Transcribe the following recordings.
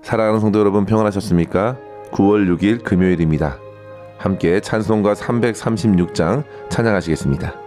사랑하는 성도 여러분, 평안하셨습니까? 9월 6일 금요일입니다. 함께 찬송가 336장 찬양하시겠습니다.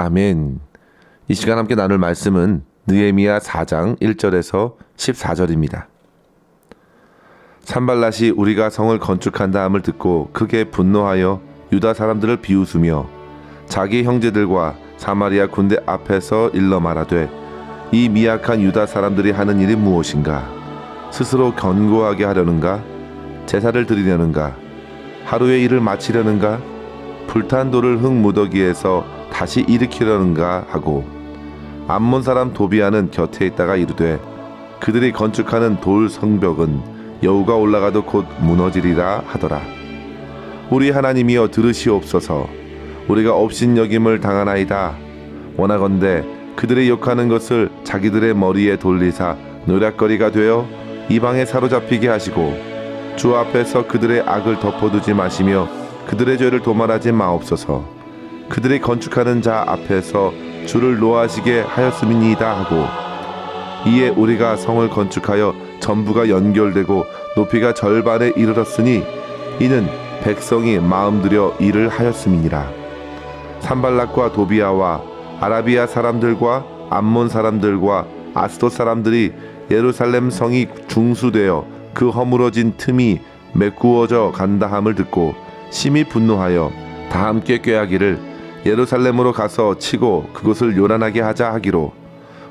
아멘. 이 시간 함께 나눌 말씀은 느헤미야 4장 1절에서 14절입니다. 산발랏이 우리가 성을 건축한다 함을 듣고 크게 분노하여 유다 사람들을 비웃으며 자기 형제들과 사마리아 군대 앞에서 일러 말하되 이 미약한 유다 사람들이 하는 일이 무엇인가? 스스로 견고하게 하려는가? 제사를 드리려는가? 하루의 일을 마치려는가? 불탄 돌을 흙 무더기에서 다시 일으키려는가 하고 암몬 사람 도비아는 곁에 있다가 이르되 그들이 건축하는 돌 성벽은 여우가 올라가도 곧 무너지리라 하더라. 우리 하나님이여 들으시옵소서. 우리가 업신여김을 당하나이다. 원하건대 그들의 욕하는 것을 자기들의 머리에 돌리사 노략거리가 되어 이방에 사로잡히게 하시고 주 앞에서 그들의 악을 덮어두지 마시며 그들의 죄를 도말하지 마옵소서. 그들이 건축하는 자 앞에서 주를 노하시게 하였음이니이다 하고 이에 우리가 성을 건축하여 전부가 연결되고 높이가 절반에 이르렀으니 이는 백성이 마음들여 일을 하였음이니라. 산발랏과 도비아와 아라비아 사람들과 암몬 사람들과 아스돗 사람들이 예루살렘 성이 중수되어 그 허물어진 틈이 메꾸어져 간다 함을 듣고 심히 분노하여 다 함께 꾀하기를 예루살렘으로 가서 치고 그곳을 요란하게 하자 하기로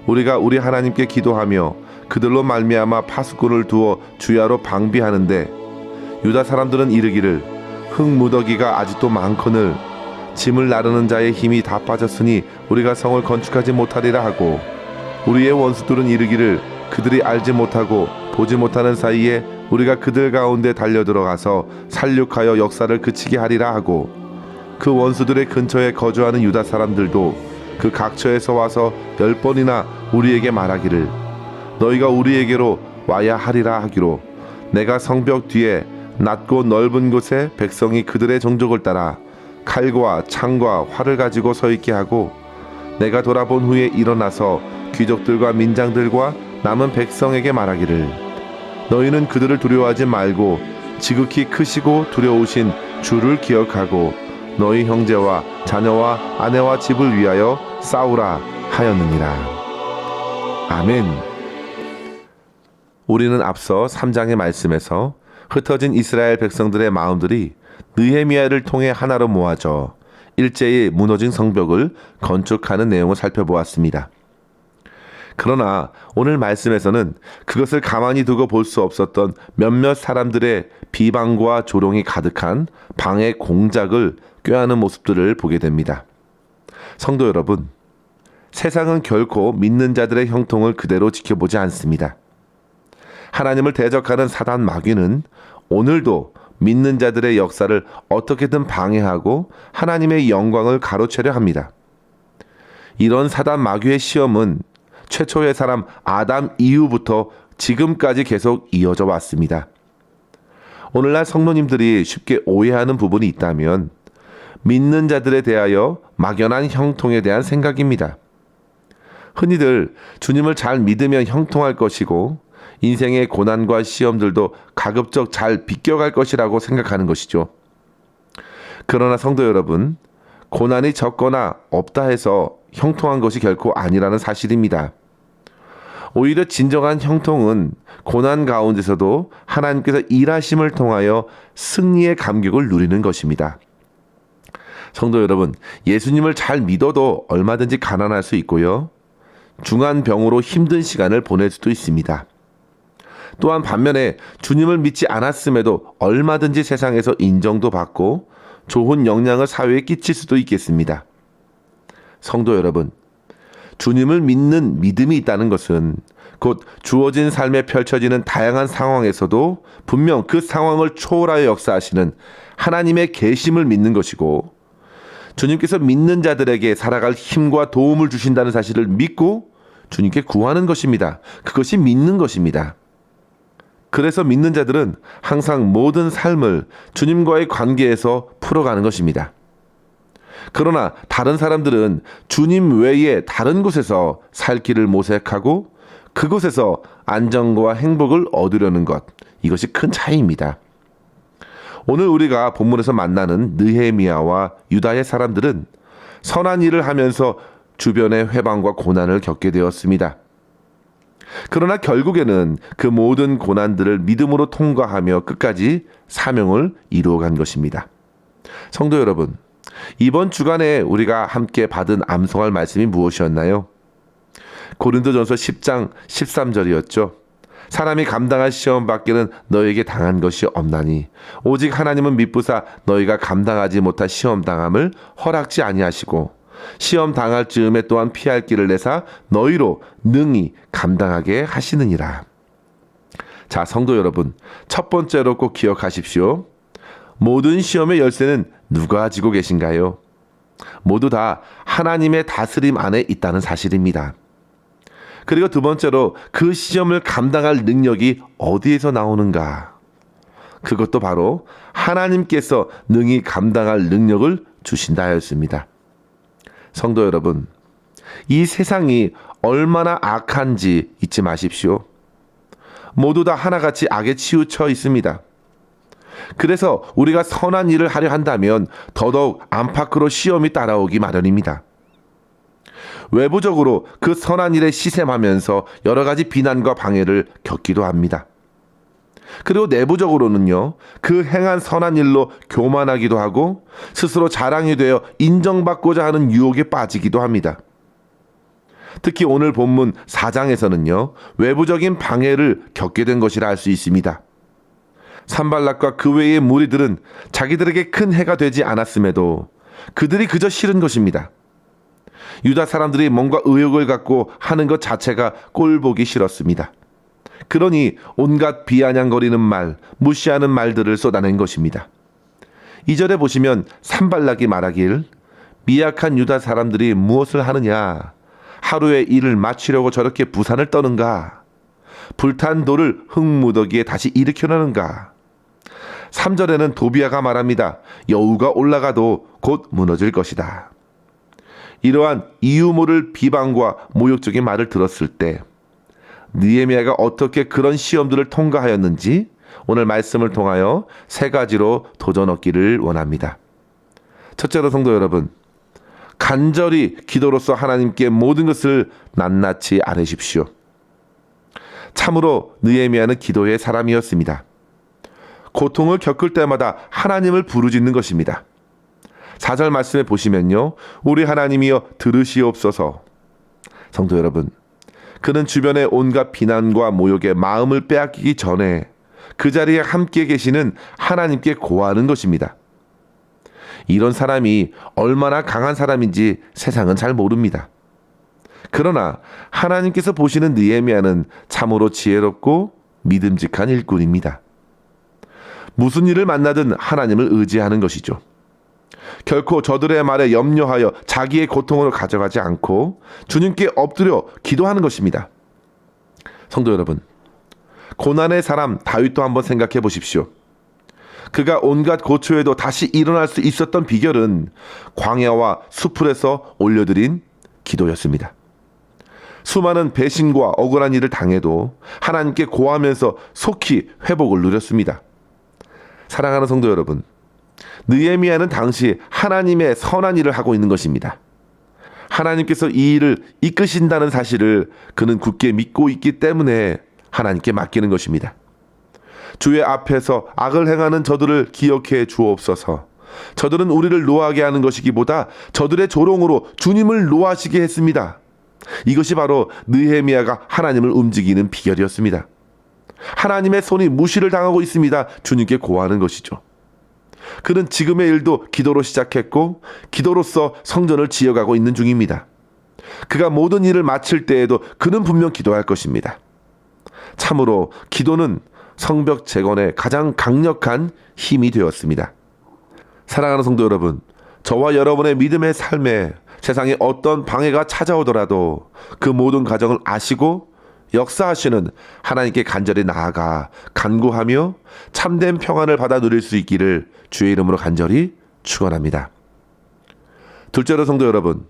우리가 우리 하나님께 기도하며 그들로 말미암아 파수꾼을 두어 주야로 방비하는데 유다 사람들은 이르기를 흙 무더기가 아직도 많거늘 짐을 나르는 자의 힘이 다 빠졌으니 우리가 성을 건축하지 못하리라 하고 우리의 원수들은 이르기를 그들이 알지 못하고 보지 못하는 사이에 우리가 그들 가운데 달려들어가서 살육하여 역사를 그치게 하리라 하고 그 원수들의 근처에 거주하는 유다 사람들도 그 각처에서 와서 10번이나 우리에게 말하기를 너희가 우리에게로 와야 하리라 하기로 내가 성벽 뒤에 낮고 넓은 곳에 백성이 그들의 종족을 따라 칼과 창과 활을 가지고 서 있게 하고 내가 돌아본 후에 일어나서 귀족들과 민장들과 남은 백성에게 말하기를 너희는 그들을 두려워하지 말고 지극히 크시고 두려우신 주를 기억하고 너희 형제와 자녀와 아내와 집을 위하여 싸우라 하였느니라. 아멘. 우리는 앞서 3장의 말씀에서 흩어진 이스라엘 백성들의 마음들이 느헤미야를 통해 하나로 모아져 일제히 무너진 성벽을 건축하는 내용을 살펴보았습니다. 그러나 오늘 말씀에서는 그것을 가만히 두고 볼 수 없었던 몇몇 사람들의 비방과 조롱이 가득한 방해 공작을 꾀하는 모습들을 보게 됩니다. 성도 여러분, 세상은 결코 믿는 자들의 형통을 그대로 지켜보지 않습니다. 하나님을 대적하는 사단 마귀는 오늘도 믿는 자들의 역사를 어떻게든 방해하고 하나님의 영광을 가로채려 합니다. 이런 사단 마귀의 시험은 최초의 사람 아담 이후부터 지금까지 계속 이어져 왔습니다. 오늘날 성도님들이 쉽게 오해하는 부분이 있다면 믿는 자들에 대하여 막연한 형통에 대한 생각입니다. 흔히들 주님을 잘 믿으면 형통할 것이고 인생의 고난과 시험들도 가급적 잘 비껴갈 것이라고 생각하는 것이죠. 그러나 성도 여러분, 고난이 적거나 없다 해서 형통한 것이 결코 아니라는 사실입니다. 오히려 진정한 형통은 고난 가운데서도 하나님께서 일하심을 통하여 승리의 감격을 누리는 것입니다. 성도 여러분, 예수님을 잘 믿어도 얼마든지 가난할 수 있고요. 중한 병으로 힘든 시간을 보낼 수도 있습니다. 또한 반면에 주님을 믿지 않았음에도 얼마든지 세상에서 인정도 받고 좋은 영향을 사회에 끼칠 수도 있겠습니다. 성도 여러분, 주님을 믿는 믿음이 있다는 것은 곧 주어진 삶에 펼쳐지는 다양한 상황에서도 분명 그 상황을 초월하여 역사하시는 하나님의 계심을 믿는 것이고 주님께서 믿는 자들에게 살아갈 힘과 도움을 주신다는 사실을 믿고 주님께 구하는 것입니다. 그것이 믿는 것입니다. 그래서 믿는 자들은 항상 모든 삶을 주님과의 관계에서 풀어가는 것입니다. 그러나 다른 사람들은 주님 외에 다른 곳에서 살 길을 모색하고 그곳에서 안정과 행복을 얻으려는 것, 이것이 큰 차이입니다. 오늘 우리가 본문에서 만나는 느헤미야와 유다의 사람들은 선한 일을 하면서 주변의 회방과 고난을 겪게 되었습니다. 그러나 결국에는 그 모든 고난들을 믿음으로 통과하며 끝까지 사명을 이루어간 것입니다. 성도 여러분, 이번 주간에 우리가 함께 받은 암송할 말씀이 무엇이었나요? 고린도전서 10장 13절이었죠. 사람이 감당할 시험 밖에는 너에게 당한 것이 없나니 오직 하나님은 미쁘사 너희가 감당하지 못할 시험 당함을 허락지 아니하시고 시험 당할 즈음에 또한 피할 길을 내사 너희로 능히 감당하게 하시느니라. 자, 성도 여러분, 첫 번째로 꼭 기억하십시오. 모든 시험의 열쇠는 누가 지고 계신가요? 모두 다 하나님의 다스림 안에 있다는 사실입니다. 그리고 두 번째로 그 시험을 감당할 능력이 어디에서 나오는가? 그것도 바로 하나님께서 능히 감당할 능력을 주신다 하였습니다. 성도 여러분, 이 세상이 얼마나 악한지 잊지 마십시오. 모두 다 하나같이 악에 치우쳐 있습니다. 그래서 우리가 선한 일을 하려 한다면 더더욱 안팎으로 시험이 따라오기 마련입니다. 외부적으로 그 선한 일에 시샘하면서 여러 가지 비난과 방해를 겪기도 합니다. 그리고 내부적으로는요, 그 행한 선한 일로 교만하기도 하고 스스로 자랑이 되어 인정받고자 하는 유혹에 빠지기도 합니다. 특히 오늘 본문 4장에서는요, 외부적인 방해를 겪게 된 것이라 할 수 있습니다. 산발락과 그 외의 무리들은 자기들에게 큰 해가 되지 않았음에도 그들이 그저 싫은 것입니다. 유다 사람들이 뭔가 의욕을 갖고 하는 것 자체가 꼴보기 싫었습니다. 그러니 온갖 비아냥거리는 말, 무시하는 말들을 쏟아낸 것입니다. 2절에 보시면 산발락이 말하길 미약한 유다 사람들이 무엇을 하느냐? 하루의 일을 마치려고 저렇게 부산을 떠는가? 불탄 돌을 흙무더기에 다시 일으켜내는가? 3절에는 도비아가 말합니다. 여우가 올라가도 곧 무너질 것이다. 이러한 이유 모를 비방과 모욕적인 말을 들었을 때 느헤미야가 어떻게 그런 시험들을 통과하였는지 오늘 말씀을 통하여 3가지로 도전 얻기를 원합니다. 첫째로 성도 여러분, 간절히 기도로서 하나님께 모든 것을 낱낱이 아뢰십시오. 참으로 느헤미야는 기도의 사람이었습니다. 고통을 겪을 때마다 하나님을 부르짖는 것입니다. 4절 말씀에 보시면요, 우리 하나님이여 들으시옵소서. 성도 여러분, 그는 주변의 온갖 비난과 모욕에 마음을 빼앗기기 전에 그 자리에 함께 계시는 하나님께 고하는 것입니다. 이런 사람이 얼마나 강한 사람인지 세상은 잘 모릅니다. 그러나 하나님께서 보시는 느헤미야는 참으로 지혜롭고 믿음직한 일꾼입니다. 무슨 일을 만나든 하나님을 의지하는 것이죠. 결코 저들의 말에 염려하여 자기의 고통으로 가져가지 않고 주님께 엎드려 기도하는 것입니다. 성도 여러분, 고난의 사람 다윗도 한번 생각해 보십시오. 그가 온갖 고초에도 다시 일어날 수 있었던 비결은 광야와 수풀에서 올려드린 기도였습니다. 수많은 배신과 억울한 일을 당해도 하나님께 고하면서 속히 회복을 누렸습니다. 사랑하는 성도 여러분, 느헤미야는 당시 하나님의 선한 일을 하고 있는 것입니다. 하나님께서 이 일을 이끄신다는 사실을 그는 굳게 믿고 있기 때문에 하나님께 맡기는 것입니다. 주의 앞에서 악을 행하는 저들을 기억해 주옵소서. 저들은 우리를 노하게 하는 것이기보다 저들의 조롱으로 주님을 노하시게 했습니다. 이것이 바로 느헤미야가 하나님을 움직이는 비결이었습니다. 하나님의 손이 무시를 당하고 있습니다. 주님께 고하는 것이죠. 그는 지금의 일도 기도로 시작했고 기도로서 성전을 지어가고 있는 중입니다. 그가 모든 일을 마칠 때에도 그는 분명 기도할 것입니다. 참으로 기도는 성벽 재건의 가장 강력한 힘이 되었습니다. 사랑하는 성도 여러분, 저와 여러분의 믿음의 삶에 세상에 어떤 방해가 찾아오더라도 그 모든 과정을 아시고 역사하시는 하나님께 간절히 나아가 간구하며 참된 평안을 받아 누릴 수 있기를 주의 이름으로 간절히 축원합니다. 둘째로 성도 여러분,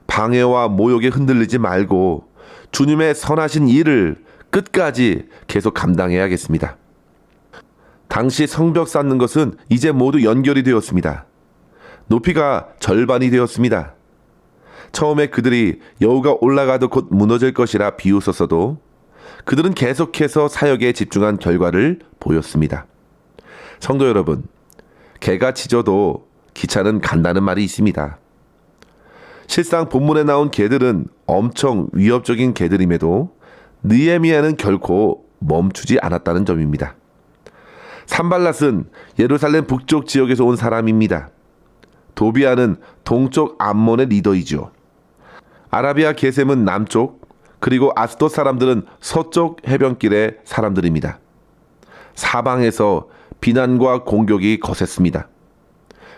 방해와 모욕에 흔들리지 말고 주님의 선하신 일을 끝까지 계속 감당해야겠습니다. 당시 성벽 쌓는 것은 이제 모두 연결이 되었습니다. 높이가 절반이 되었습니다. 처음에 그들이 여우가 올라가도 곧 무너질 것이라 비웃었어도 그들은 계속해서 사역에 집중한 결과를 보였습니다. 성도 여러분, 개가 짖어도 기차는 간다는 말이 있습니다. 실상 본문에 나온 개들은 엄청 위협적인 개들임에도 느헤미야는 결코 멈추지 않았다는 점입니다. 산발랏은 예루살렘 북쪽 지역에서 온 사람입니다. 도비아는 동쪽 암몬의 리더이죠. 아라비아 게셈은 남쪽, 그리고 아스돗 사람들은 서쪽 해변길의 사람들입니다. 사방에서 비난과 공격이 거셌습니다.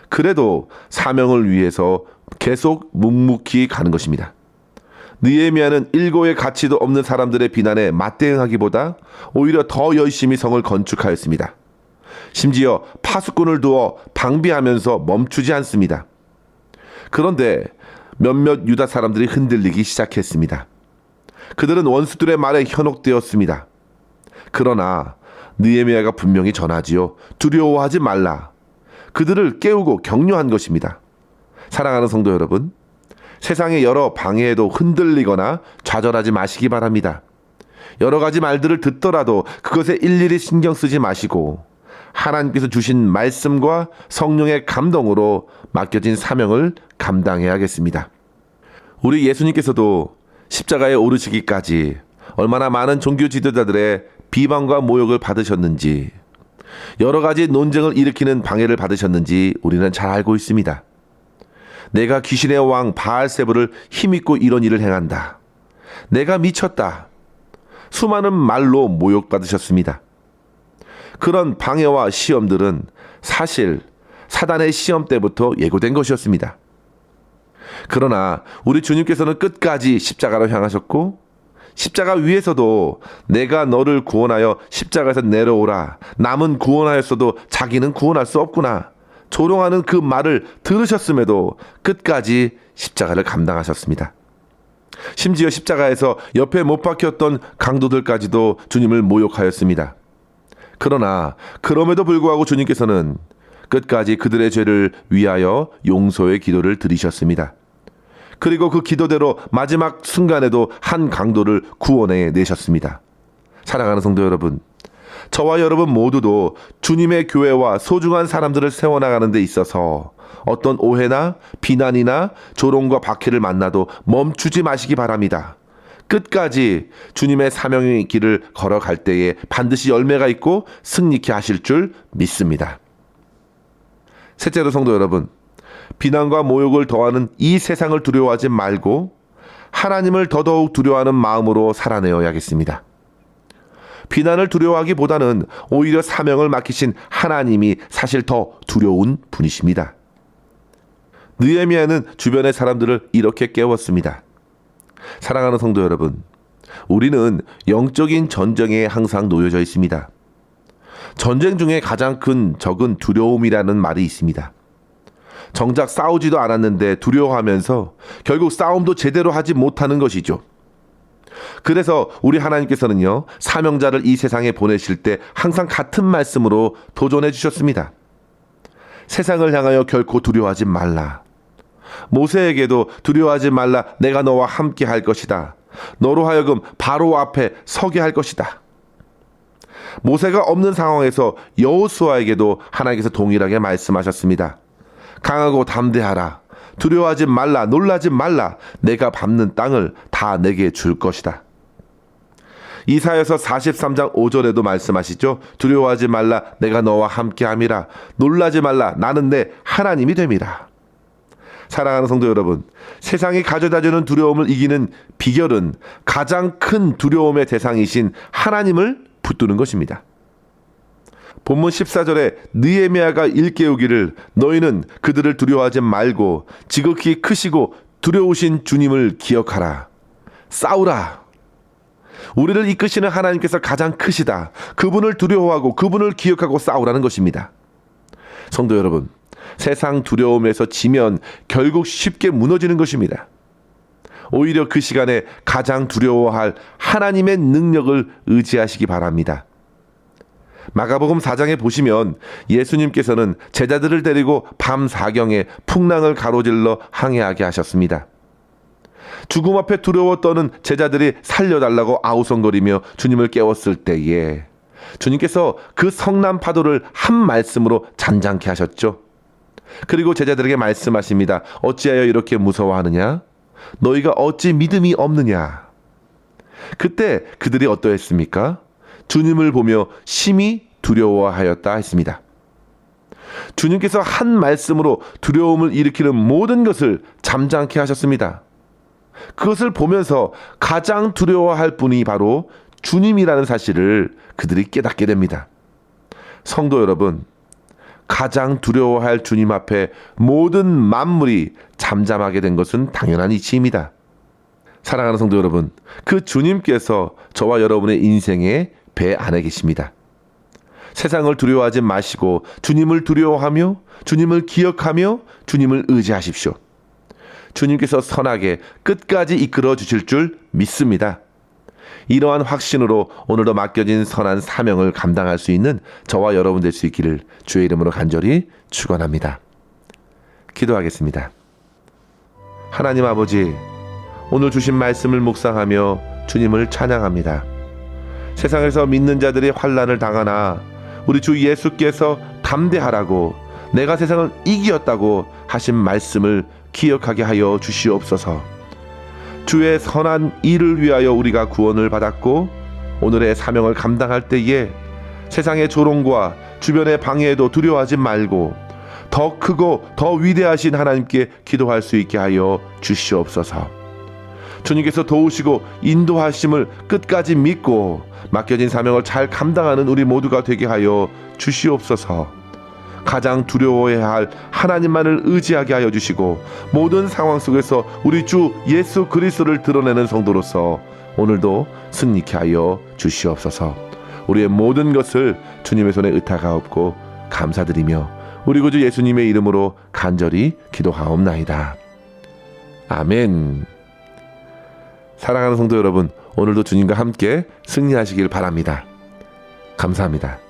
그래도 사명을 위해서 계속 묵묵히 가는 것입니다. 느헤미야는 일고의 가치도 없는 사람들의 비난에 맞대응하기보다 오히려 더 열심히 성을 건축하였습니다. 심지어 파수꾼을 두어 방비하면서 멈추지 않습니다. 그런데 몇몇 유다 사람들이 흔들리기 시작했습니다. 그들은 원수들의 말에 현혹되었습니다. 그러나 느헤미야가 분명히 전하지요. 두려워하지 말라. 그들을 깨우고 격려한 것입니다. 사랑하는 성도 여러분, 세상의 여러 방해에도 흔들리거나 좌절하지 마시기 바랍니다. 여러 가지 말들을 듣더라도 그것에 일일이 신경 쓰지 마시고 하나님께서 주신 말씀과 성령의 감동으로 맡겨진 사명을 감당해야겠습니다. 우리 예수님께서도 십자가에 오르시기까지 얼마나 많은 종교 지도자들의 비방과 모욕을 받으셨는지, 여러 가지 논쟁을 일으키는 방해를 받으셨는지 우리는 잘 알고 있습니다. 내가 귀신의 왕 바알세불을 힘입고 이런 일을 행한다. 내가 미쳤다. 수많은 말로 모욕받으셨습니다. 그런 방해와 시험들은 사실 사단의 시험 때부터 예고된 것이었습니다. 그러나 우리 주님께서는 끝까지 십자가로 향하셨고 십자가 위에서도 내가 너를 구원하여 십자가에서 내려오라. 남은 구원하였어도 자기는 구원할 수 없구나. 조롱하는 그 말을 들으셨음에도 끝까지 십자가를 감당하셨습니다. 심지어 십자가에서 옆에 못 박혔던 강도들까지도 주님을 모욕하였습니다. 그러나 그럼에도 불구하고 주님께서는 끝까지 그들의 죄를 위하여 용서의 기도를 드리셨습니다. 그리고 그 기도대로 마지막 순간에도 한 강도를 구원해 내셨습니다. 사랑하는 성도 여러분, 저와 여러분 모두도 주님의 교회와 소중한 사람들을 세워나가는 데 있어서 어떤 오해나 비난이나 조롱과 박해를 만나도 멈추지 마시기 바랍니다. 끝까지 주님의 사명의 길을 걸어갈 때에 반드시 열매가 있고 승리케 하실 줄 믿습니다. 셋째로 성도 여러분, 비난과 모욕을 더하는 이 세상을 두려워하지 말고 하나님을 더더욱 두려워하는 마음으로 살아내어야겠습니다. 비난을 두려워하기보다는 오히려 사명을 맡기신 하나님이 사실 더 두려운 분이십니다. 느헤미야는 주변의 사람들을 이렇게 깨웠습니다. 사랑하는 성도 여러분, 우리는 영적인 전쟁에 항상 놓여져 있습니다. 전쟁 중에 가장 큰 적은 두려움이라는 말이 있습니다. 정작 싸우지도 않았는데 두려워하면서 결국 싸움도 제대로 하지 못하는 것이죠. 그래서 우리 하나님께서는요, 사명자를 이 세상에 보내실 때 항상 같은 말씀으로 도전해 주셨습니다. 세상을 향하여 결코 두려워하지 말라. 모세에게도 두려워하지 말라. 내가 너와 함께 할 것이다. 너로 하여금 바로 앞에 서게 할 것이다. 모세가 없는 상황에서 여호수아에게도 하나님께서 동일하게 말씀하셨습니다. 강하고 담대하라. 두려워하지 말라. 놀라지 말라. 내가 밟는 땅을 다 내게 줄 것이다. 이사야서 43장 5절에도 말씀하시죠. 두려워하지 말라. 내가 너와 함께함이라. 놀라지 말라. 나는 내 하나님이 됨이라. 사랑하는 성도 여러분, 세상이 가져다주는 두려움을 이기는 비결은 가장 큰 두려움의 대상이신 하나님을 붙드는 것입니다. 본문 14절에 느헤미야가 일깨우기를 너희는 그들을 두려워하지 말고 지극히 크시고 두려우신 주님을 기억하라. 싸우라. 우리를 이끄시는 하나님께서 가장 크시다. 그분을 두려워하고 그분을 기억하고 싸우라는 것입니다. 성도 여러분, 세상 두려움에서 지면 결국 쉽게 무너지는 것입니다. 오히려 그 시간에 가장 두려워할 하나님의 능력을 의지하시기 바랍니다. 마가복음 4장에 보시면 예수님께서는 제자들을 데리고 밤 사경에 풍랑을 가로질러 항해하게 하셨습니다. 죽음 앞에 두려워 떠는 제자들이 살려달라고 아우성거리며 주님을 깨웠을 때에 주님께서 그 성난 파도를 한 말씀으로 잔잔케 하셨죠. 그리고 제자들에게 말씀하십니다. 어찌하여 이렇게 무서워하느냐? 너희가 어찌 믿음이 없느냐? 그때 그들이 어떠했습니까? 주님을 보며 심히 두려워하였다 했습니다. 주님께서 한 말씀으로 두려움을 일으키는 모든 것을 잠잠케 하셨습니다. 그것을 보면서 가장 두려워할 분이 바로 주님이라는 사실을 그들이 깨닫게 됩니다. 성도 여러분, 가장 두려워할 주님 앞에 모든 만물이 잠잠하게 된 것은 당연한 이치입니다. 사랑하는 성도 여러분, 그 주님께서 저와 여러분의 인생의 배 안에 계십니다. 세상을 두려워하지 마시고 주님을 두려워하며 주님을 기억하며 주님을 의지하십시오. 주님께서 선하게 끝까지 이끌어 주실 줄 믿습니다. 이러한 확신으로 오늘도 맡겨진 선한 사명을 감당할 수 있는 저와 여러분 될 수 있기를 주의 이름으로 간절히 축원합니다. 기도하겠습니다. 하나님 아버지, 오늘 주신 말씀을 묵상하며 주님을 찬양합니다. 세상에서 믿는 자들이 환난을 당하나 우리 주 예수께서 담대하라고 내가 세상을 이기었다고 하신 말씀을 기억하게 하여 주시옵소서. 주의 선한 일을 위하여 우리가 구원을 받았고 오늘의 사명을 감당할 때에 세상의 조롱과 주변의 방해에도 두려워하지 말고 더 크고 더 위대하신 하나님께 기도할 수 있게 하여 주시옵소서. 주님께서 도우시고 인도하심을 끝까지 믿고 맡겨진 사명을 잘 감당하는 우리 모두가 되게 하여 주시옵소서. 가장 두려워해야 할 하나님만을 의지하게 하여 주시고 모든 상황 속에서 우리 주 예수 그리스도를 드러내는 성도로서 오늘도 승리케 하여 주시옵소서. 우리의 모든 것을 주님의 손에 의탁하옵고 감사드리며 우리 구주 예수님의 이름으로 간절히 기도하옵나이다. 아멘. 사랑하는 성도 여러분, 오늘도 주님과 함께 승리하시길 바랍니다. 감사합니다.